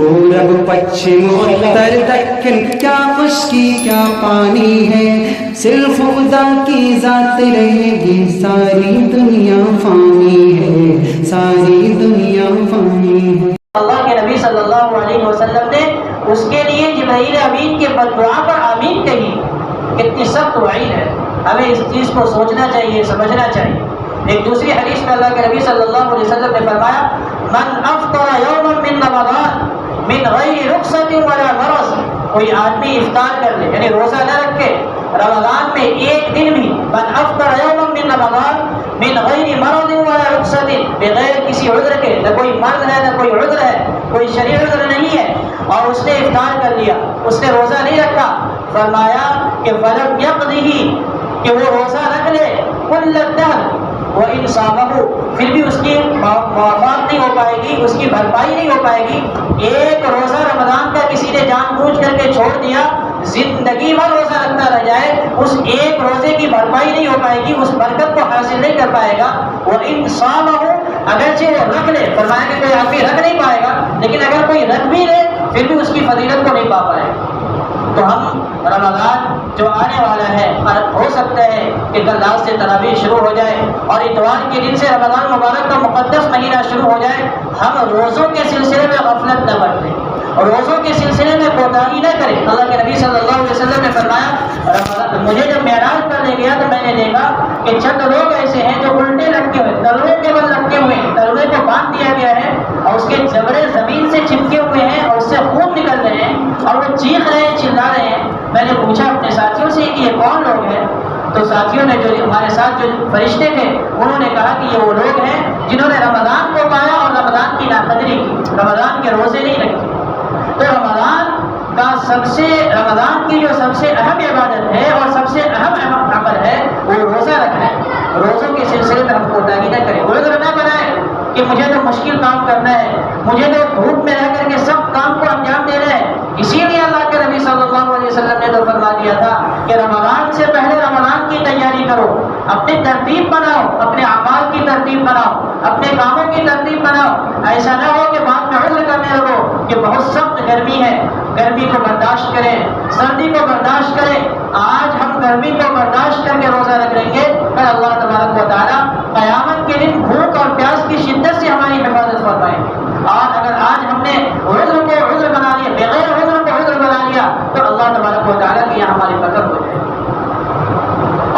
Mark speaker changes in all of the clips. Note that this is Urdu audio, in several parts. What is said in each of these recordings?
Speaker 1: پورب پچھم اتر دکن کیا خشکی کیا پانی ہے، صرف خدا کی ذات رہے گی، ساری دنیا فانی ہے، ساری دنیا فانی ہے۔
Speaker 2: اللہ کے نبی صلی اللہ علیہ وسلم نے اس کے لیے جبرائیل امین کے بددعا پر آمین کہی۔ کتنی سخت وعید ہے، ہمیں اس چیز کو سوچنا چاہیے، سمجھنا چاہیے۔ ایک دوسری حدیث میں اللہ کے نبی صلی اللہ علیہ وسلم نے فرمایا من افطر یوما من رمضان من غیر رخصت ولا مرض، کوئی آدمی افطار کر لے یعنی روزہ نہ رکھے رمضان میں ایک دن بھی، من افطر یوما من رمضان من غیر مرض ولا رخصت، بغیر کسی عذر کے، نہ کوئی مرض ہے نہ کوئی عذر ہے، کوئی شرعی عذر نہیں ہے، اور اس نے افطار کر لیا، اس نے روزہ نہیں رکھا، فرمایا کہ فلم یقضہ، کہ وہ روزہ رکھ لے کل الدہر وَإِنْ صَامَهُ، پھر بھی اس کی موافات نہیں ہو پائے گی، اس کی بھرپائی نہیں ہو پائے گی۔ ایک روزہ رمضان کا کسی نے جان بوجھ کر کے چھوڑ دیا، زندگی بھر روزہ رکھتا رہ جائے، اس ایک روزے کی بھرپائی نہیں ہو پائے گی، اس برکت کو حاصل نہیں کر پائے گا۔ وَإِنْ صَامَهُ، اگرچہ وہ رکھ لے، فرمایا کہ کوئی آدمی رکھ نہیں پائے گا، لیکن اگر کوئی رکھ بھی لے پھر بھی اس کی فضیلت کو نہیں پا پائے گا۔ تو ہم رمضان جو آنے والا ہے، ہو سکتا ہے کہ کل رات سے تراویح شروع ہو جائے اور اتوار کے دن سے رمضان مبارک کا مقدس مہینہ شروع ہو جائے، ہم روزوں کے سلسلے میں غفلت نہ برتیں اور روزوں کے سلسلے میں کوتاہی نہ کریں۔ اللہ کے نبی صلی اللہ علیہ وسلم نے فرمایا مجھے جب معراج کرنے گیا تو میں نے دیکھا کہ چند لوگ ایسے ہیں جو الٹے لٹکے ہوئے، تلوے کے بل لٹکے ہوئے ہیں، تلوے کو باندھ دیا گیا ہے اور اس کے جبڑے زمین سے چپکے ہوئے ہیں اور اس سے خون نکل رہے ہیں اور وہ چیخ رہے ہیں، چلا رہے ہیں۔ میں نے پوچھا اپنے ساتھیوں سے کہ یہ کون لوگ ہیں؟ تو ساتھیوں نے جو ہمارے ساتھ جو فرشتے تھے انہوں نے کہا کہ یہ وہ لوگ ہیں جنہوں نے رمضان کو پایا اور رمضان کی ناقدری کی، رمضان کے روزے نہیں رکھے۔ تو رمضان کی جو سب سے اہم عبادت ہے اور سب سے اہم عمل ہے وہ روزہ رکھنا ہے۔ روزوں کے سلسلے میں ہم کوتاہی نہ کریں، عذر نہ بنائیں کہ مجھے تو مشکل کام کرنا ہے، مجھے تو دھوپ میں رہ کر کے سب کام کو انجام دینا ہے۔ اسی لیے اللہ کے نبی صلی اللہ علیہ وسلم نے تو فرما دیا تھا کہ رمضان سے پہلے رمضان کی تیاری کرو، اپنی ترتیب بناؤ، اپنے اعمال کی ترتیب بناؤ، اپنے کاموں کی ترتیب بناؤ۔ ایسا نہ ہو کہ بعد میں عذر کرنے لگو کہ بہت سخت گرمی ہے، گرمی کو برداشت کریں، سردی کو برداشت کریں۔ آج ہم گرمی کو برداشت کر کے روزہ رکھ لیں گے، پھر اللہ تبارک و تعالیٰ قیامت کے دن بھوک اور پیاس کی شدت سے ہماری حفاظت فرمائیں گے۔ اور اگر آج ہم نے عذر کو عذر بنا لیا، بغیر عذر کو عذر بنا لیا، تو اللہ تبارک و تعالیٰ کی یہاں ہماری مدد ہو جائے،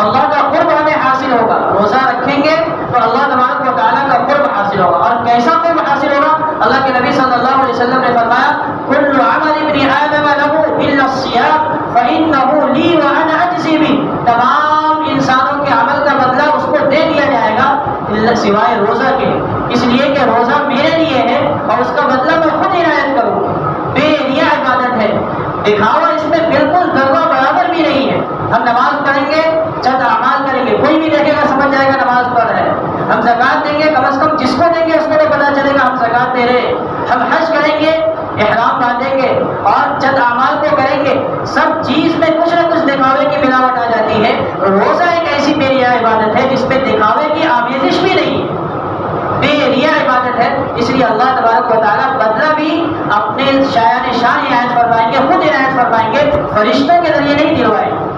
Speaker 2: اللہ کا قرب ہمیں حاصل ہوگا۔ روزہ رکھیں گے تو اللہ تبارک و تعالیٰ کا قرب حاصل ہوگا۔ اور کیسا قرب حاصل ہوگا؟ اللہ کے نبی صلی اللہ علیہ وسلم نے فرمایا کل عمل ابن آدم له الا الصيام فانه لي وانا اجزي به، تمام انسانوں کے عمل کا بدلہ اس کو دے دیا جائے گا سوائے روزہ کے، اس لیے کہ روزہ میرے لیے ہے اور اس کا بدلہ میں خود عنایت کروں گا۔ بے ریا عبادت ہے، دکھاوا اس میں بالکل ذرہ برابر بھی نہیں ہے۔ ہم نماز پڑھیں گے، چند اعمال کریں گے، کوئی بھی دیکھے گا سمجھ جائے گا نماز پڑھ رہے ہیں۔ ہم زکوٰۃ دیں گے، کم از کم جس کو دیں گے اس کو تو پتہ چلے گا ہم زکوٰۃ دے رہے۔ ہم حج کریں گے، احرام باندھیں گے اور چند اعمال کو کریں گے، سب چیز میں کچھ نہ کچھ دکھاوے کی ملاوٹ آ جاتی ہے۔ روزہ ایک ایسی بے ریا عبادت ہے جس میں دکھاوے کی آمیزش بھی نہیں ہے، بے ریا عبادت ہے۔ اس لیے اللہ تبارک و تعالیٰ بدلہ بھی اپنے شایان شان عنایت فرمائیں گے، خود عنایت فرمائیں گے، فرشتوں کے ذریعے نہیں دلوائیں گے۔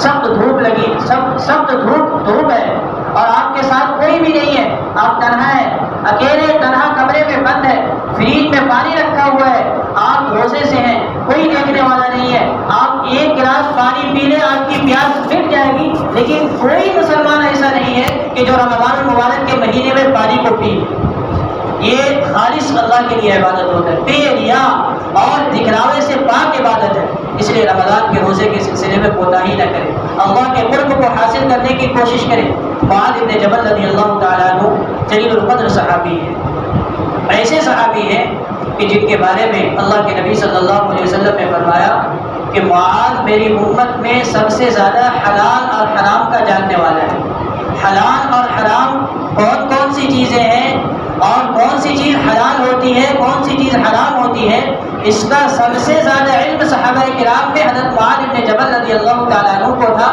Speaker 2: سخت دھوپ لگی، سخت دھوپ ہے اور آپ کے ساتھ کوئی بھی نہیں ہے، آپ تنہا ہیں، اکیلے تنہا کمرے میں بند ہے، فریج میں پانی رکھا ہوا ہے، آپ روزے سے ہیں، کوئی دیکھنے والا نہیں ہے، آپ ایک گلاس پانی پی لیں آپ کی پیاس مٹ جائے گی، لیکن کوئی مسلمان ایسا نہیں ہے کہ جو رمضان المبارک کے مہینے میں پانی کو پی۔ یہ خالص اللہ کے لیے عبادت ہوتا ہے، بے ریا اور دکھلاوے سے پاک عبادت ہے۔ اس لیے رمضان کے روزے کے سلسلے میں کوتاہی نہ کریں، اللہ کے قرب کو حاصل کرنے کی کوشش کریں۔ معاذ بن جبل رضی اللہ تعالیٰ عنہ جلیل القدر صحابی ہیں، ایسے صحابی ہیں کہ جن کے بارے میں اللہ کے نبی صلی اللہ علیہ وسلم نے فرمایا کہ معاذ میری امت میں سب سے زیادہ حلال اور حرام کا جاننے والا ہے۔ حلال اور حرام کون کون سی چیزیں ہیں اور کون سی چیز حلال ہوتی ہے، کون سی چیز حرام ہوتی ہے، اس کا سب سے زیادہ علم صحابہ کرام میں حضرت معاذ بن جبل رضی اللہ تعالیٰ عنہ کو تھا،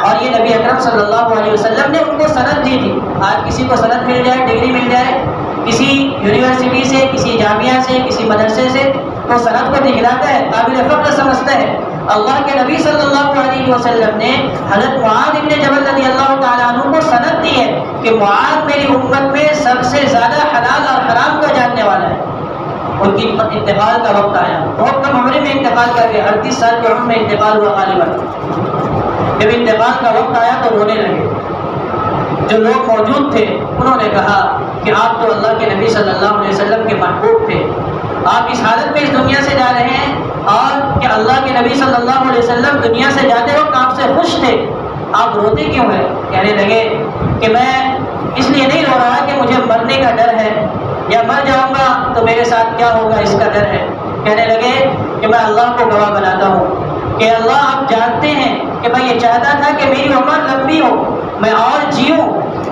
Speaker 2: اور یہ نبی اکرم صلی اللہ علیہ وسلم نے ان کو سند دی تھی۔ آج کسی کو سند مل جائے، ڈگری مل جائے کسی یونیورسٹی سے، کسی جامعہ سے، کسی مدرسے سے، تو سند کو دکھلاتا ہے، قابل فخر سمجھتا ہے۔ اللہ کے نبی صلی اللہ علیہ وسلم نے حضرت معاذ بن جبل رضی اللہ تعالیٰ عنہ کو سند دی ہے کہ معاذ میری امت میں سب سے زیادہ حلال اور حرام کا جاننے والا ہے۔ ان کی انتقال کا وقت آیا، بہت کم عمر میں انتقال کر کے 38 سال کی عمر میں انتقال ہوا غالباً۔ جب انتقال کا وقت آیا تو رونے لگے۔ جو لوگ موجود تھے انہوں نے کہا کہ آپ تو اللہ کے نبی صلی اللہ علیہ وسلم کے محبوب تھے، آپ اس حالت میں اس دنیا سے جا رہے ہیں، اور کہ اللہ کے نبی صلی اللہ علیہ وسلم دنیا سے جاتے وقت آپ سے خوش تھے، آپ روتے کیوں ہیں؟ کہنے لگے کہ میں اس لیے نہیں رو رہا کہ مجھے مرنے کا ڈر ہے، یا مر جاؤں گا تو میرے ساتھ کیا ہوگا اس کا ڈر ہے۔ کہنے لگے کہ میں اللہ کو گواہ بناتا ہوں کہ اللہ آپ جانتے ہیں کہ میں یہ چاہتا تھا کہ میری عمر لمبی ہو، میں اور جیوں،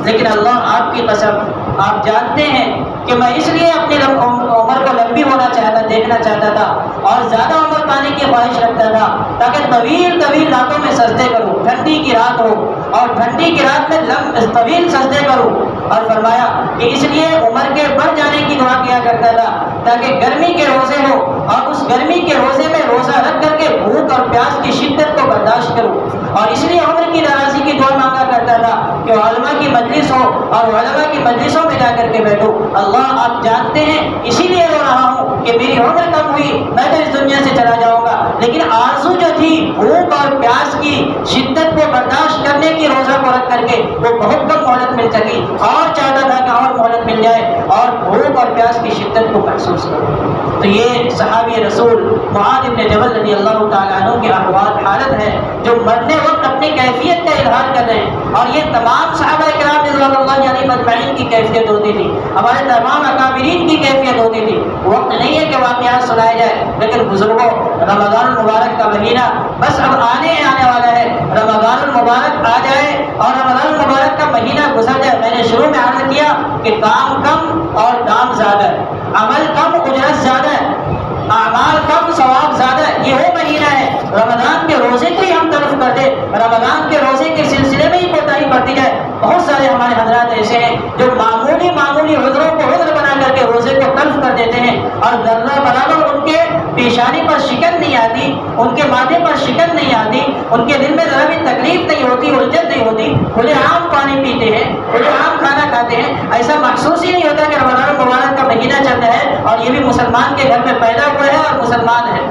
Speaker 2: لیکن اللہ آپ کی قسم آپ جانتے ہیں کہ میں اس لیے اپنی عمر کو لمبی ہونا چاہتا، دیکھنا چاہتا تھا، اور زیادہ عمر پانے کی خواہش رکھتا تھا تاکہ طویل طویل راتوں میں سجدے کروں، ٹھنڈی کی رات ہو اور ٹھنڈی کی رات میں طویل سجدے کروں۔ اور فرمایا کہ اس لیے عمر کے بڑھ جانے کی دعا کیا کرتا تھا تاکہ گرمی کے روزے ہو، اور اس گرمی کے روزے میں روزہ رکھ کر کے بھوک اور پیاس کی شدت کو برداشت کروں، اور اس لیے عمر کی درازی کی دعا مانگا کرتا تھا کہ علماء کی مجلس ہو اور علماء کی مجلسوں میں جا کر کے بیٹھو۔ اللہ آپ جانتے ہیں اسی لیے رو رہا ہوں کہ میری عمر کم ہوئی، میں تو اس دنیا سے چلا جاؤں گا، لیکن آرزو جو تھی بھوک اور پیاس کی شدت کو برداشت کرنے کی، روزہ کو رکھ کر کے وہ بہت کم مہلت مل سکی، اور چاہتا تھا کہ اور مہلت مل جائے اور بھوک اور پیاس کی شدت کو محسوس کرو۔ تو یہ صحابی رسول معاذ بن جبل رضی اللہ تعالیٰ عنہ کی احوال حالت ہے جو مرنے وقت اپنی کیفیت کا اظہار کر رہے ہیں، اور یہ تمام صحابہ کرام رضوان اللہ علیہم اجمعین کی کیفیت ہوتی تھی، ہمارے تمام اکابرین کی کیفیت ہوتی تھی۔ وقت نہیں ہے کہ واقعات سنائے جائے، لیکن بزرگوں رمضان المبارک کا مہینہ بس اب آنے والا ہے، رمضان المبارک آ جائے اور رمضان المبارک کا مہینہ گزر جائے۔ میں نے شروع میں عرض کیا کہ کام کم اور دام زیادہ ہے، عمل کم اجرت زیادہ ہے، اعمال کم ثواب زیادہ ہے۔ یہ وہ مہینہ ہے رمضان کے روزے کو ہی ہم طرف کر دیں، رمضان کے روزے کے سلسلے میں ہی کوتاہی برتی جائے۔ بہت سارے ہمارے حضرات ایسے ہیں جو معمولی عذروں کو عذر بنا کر کے روزے کو طرف کر دیتے ہیں، اور ذرہ برابر ان کے پیشانی پر شکن نہیں آتی، ان کے ماتھے پر شکن نہیں آتی، ان کے دل میں ذرا بھی تکلیف نہیں ہوتی، الجھن نہیں ہوتی، کھلے عام پانی پیتے ہیں، کھلے عام کھانا کھاتے ہیں، ایسا محسوس ہی نہیں ہوتا کہ رمضان المبارک کا مہینہ چل رہا ہے اور یہ بھی مسلمان کے گھر میں پیدا ہوا ہے اور مسلمان ہے۔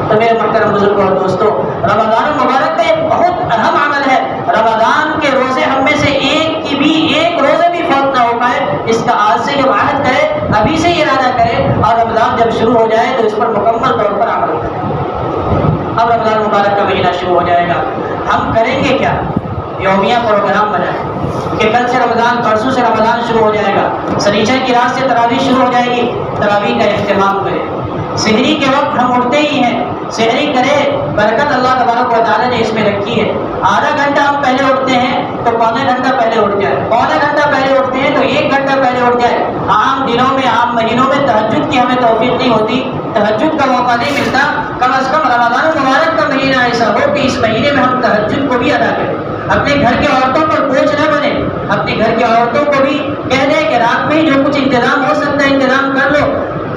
Speaker 2: تو میرے محترم بزرگوں اور دوستوں، رمضان المبارک کا ایک بہت اہم عمل ہے، رمضان کے روزے ہم میں سے ایک روزے بھی فوت نہ ہو پائے، اس کا آج سے یہ عہد کرے، ابھی سے یہ ارادہ کرے، اور رمضان جب شروع ہو جائے تو اس پر مکمل طور پر عمل کرے۔ اب رمضان مبارک کا مہینہ شروع ہو جائے گا، ہم کریں گے کیا؟ یومیہ پروگرام بنائیں کہ کل سے رمضان، پرسوں سے رمضان شروع ہو جائے گا، سنیچر کی رات سے تراویح شروع ہو جائے گی، تراویح کا اہتمام کریں۔ سحری کے وقت ہم اٹھتے ہی ہیں، سحری کرے، برکت اللہ تبارک و تعالیٰ نے اس میں رکھی ہے۔ آدھا گھنٹہ ہم پہلے اٹھتے ہیں تو پونے گھنٹہ پہلے اٹھ جائے، پونا گھنٹہ پہلے اٹھتے ہیں تو 1 گھنٹہ پہلے اٹھ جائے۔ عام دنوں میں، عام مہینوں میں تہجد کی ہمیں توفیق نہیں ہوتی، تہجد کا موقع نہیں ملتا، کم از کم رمضان المبارک کا مہینہ ایسا ہو کہ اس مہینے میں ہم تہجد کو بھی ادا کریں۔ اپنے گھر کے عورتوں پر بوجھ نہ بنے، اپنے گھر کی عورتوں کو بھی کہہ دیں کہ رات میں ہی جو کچھ انتظام ہو سکتا ہے انتظام کر لو،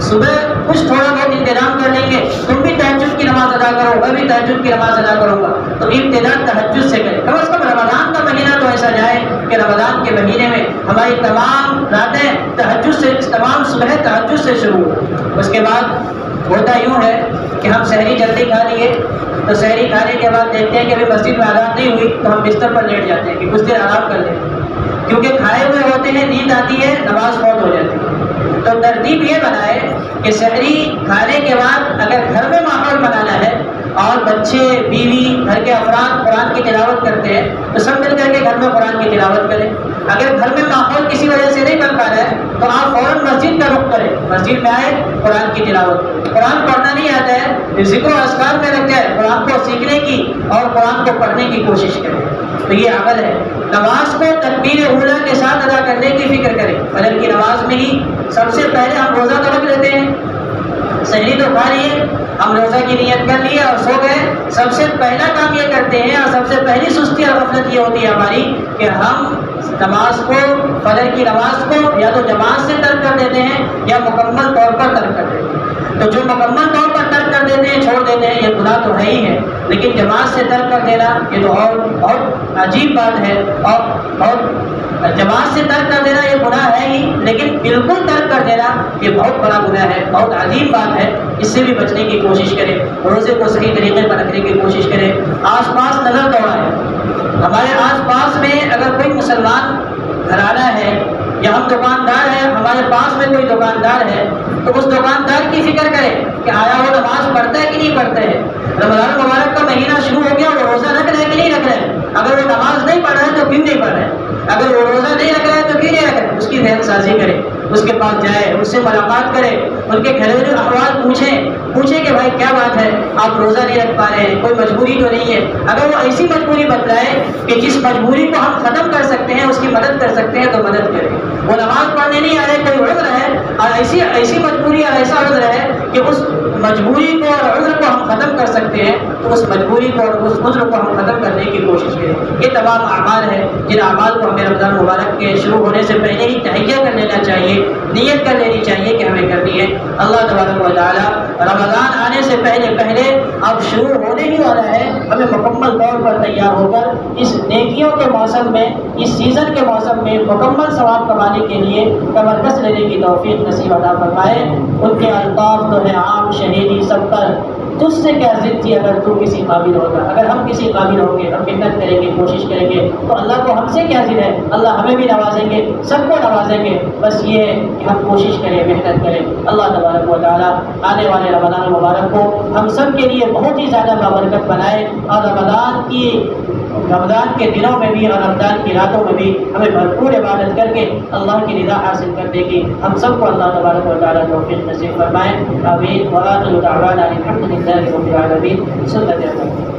Speaker 2: صبح کچھ تھوڑا بہت انتظام کر لیں گے، تم بھی تہجد کی نماز ادا کرو، میں بھی تہجد کی نماز ادا کروں گا، تو ابتدا تہجد سے کریں۔ کم از کم رمضان کا مہینہ تو ایسا جائے کہ رمضان کے مہینے میں ہماری تمام راتیں تہجد سے، تمام صبح تہجد سے شروع ہو۔ اس کے بعد ہوتا یوں ہے کہ ہم سحری جلدی کھا لیے تو سحری کھانے کے بعد دیکھتے ہیں کہ ابھی مسجد میں اذان نہیں ہوئی تو ہم بستر پر لیٹ جاتے ہیں کہ کچھ دیر آرام کر لیں، کیونکہ کھائے ہوئے ہوتے ہیں، نیند آتی ہے، نماز فوت ہو جاتی ہے۔ تو ترتیب یہ بنائے کہ سحری کھانے کے بعد اگر گھر میں ماحول بنانا ہے اور بچے، بیوی، گھر کے افراد قرآن کی تلاوت کرتے ہیں تو سب مل کر کے گھر میں قرآن کی تلاوت کریں۔ اگر گھر میں ماحول کسی وجہ سے نہیں بن پا رہا ہے تو آپ فوراً مسجد کا رخ کریں، مسجد میں آئے، قرآن کی تلاوت کریں۔ قرآن پڑھنا نہیں آتا ہے، ذکر و اذکار میں لگ جائے، قرآن کو سیکھنے کی اور قرآن کو پڑھنے کی کوشش کریں۔ تو یہ عمل ہے۔ نماز کو تکبیر اولیٰ کے ساتھ ادا کرنے کی فکر کریں۔ فجر کی نماز میں ہی سب سے پہلے ہم روزہ تو رکھ لیتے ہیں، سحری تو کھا لیے، ہم روزہ کی نیت کر لیے اور سو گئے، سب سے پہلا کام یہ کرتے ہیں اور سب سے پہلی سستی اور غفلت یہ ہوتی ہے ہماری کہ ہم نماز کو، فجر کی نماز کو یا تو جماعت سے ترک کر دیتے ہیں یا مکمل طور پر ترک کر دیتے ہیں۔ تو جو مکمل طور پر ترک کر دیتے ہیں، چھوڑ دیتے ہیں، یہ گناہ تو ہے ہی ہے، لیکن جماعت سے ترک کر دینا یہ تو اور بہت عجیب بات ہے، اور بہت جماعت سے ترک کر دینا یہ گناہ ہے ہی، لیکن بالکل ترک کر دینا یہ بہت بڑا گناہ ہے، بہت عجیب بات ہے۔ اس سے بھی بچنے کی کوشش کریں، روزے کو صحیح طریقے پر رکھنے کی کوشش کریں۔ آس پاس نظر دوڑائیں، ہمارے آس پاس میں اگر کوئی مسلمان گھرانہ ہے یا ہم دکاندار ہیں، ہمارے پاس میں کوئی دکاندار ہے، تو اس دکاندار کی فکر کرے کہ آیا وہ نماز پڑھتا ہے کہ نہیں پڑھتا ہے، رمضان مبارک کا مہینہ شروع ہو گیا، وہ روزہ رکھ رہا ہے کہ نہیں رکھ رہا ہے، اگر وہ نماز نہیں پڑھ رہا ہے تو کیوں نہیں پڑھ رہا ہے، اگر وہ روزہ نہیں رکھ رہا ہے تو کیوں نہیں رکھ رہا ہے، اس کی ذہن سازی کرے، اس کے پاس جائے، اس سے ملاقات کرے، ان کے گھریلو احوال پوچھیں کہ بھائی کیا بات ہے، آپ روزہ نہیں رکھ پا رہے ہیں، کوئی مجبوری تو نہیں ہے، اگر وہ ایسی مجبوری بتلائے کہ جس مجبوری کو ہم ختم کر سکتے ہیں، اس کی مدد کر سکتے ہیں تو مدد کریں۔ وہ نماز پڑھنے نہیں آ رہے، کوئی عذر ہے اور ایسی مجبوری اور ایسا عذر ہے کہ اس مجبوری کو اور عذر کو ہم ختم کر سکتے ہیں، تو اس مجبوری کو اور اس عذر کو ہم ختم کرنے کی کوشش کریں۔ یہ تمام اعمال ہیں جن اعمال کو ہمیں رمضان مبارک کے شروع ہونے سے پہلے ہی تہیہ کر لینا چاہیے، نیت کر لینی چاہیے کہ ہمیں کرنی ہے۔ اللہ تبارک و تعالی رمضان آنے سے پہلے اب شروع ہونے ہی والا ہے، ہمیں مکمل طور پر تیار ہو کر اس نیکیوں کے موسم میں، اس سیزن کے موسم میں مکمل ثواب کمانے کے لیے کمر کس لینے کی توفیق نصیب عطا فرمائے۔ ان کے الطاف تو ہے عام شہیدی سب پر، تجھ سے کیا ضد تھی اگر تو کسی قابل ہوتا، اگر ہم کسی قابل ہوں گے، ہم محنت کریں گے، کوشش کریں گے، تو اللہ کو ہم سے کیا ضد ہے، اللہ ہمیں بھی نوازیں گے، سب کو نوازیں گے، بس یہ ہے کہ ہم کوشش کریں، محنت کریں۔ اللہ تبارک و تعالیٰ آنے والے رمضان المبارک کو ہم سب کے لیے بہت ہی زیادہ بابرکت بنائے، اور رمضان کے دنوں میں بھی اور رمضان کی راتوں میں بھی ہمیں بھرپور عبادت کر کے اللہ کی رضا حاصل کرنے کی ہم سب کو اللہ تبارک و تعالیٰ توفیق نصیب فرمائے۔ آمین۔ وآخر دعوانا الحمد للہ رب العالمین۔ صلی اللہ علیہ وسلم۔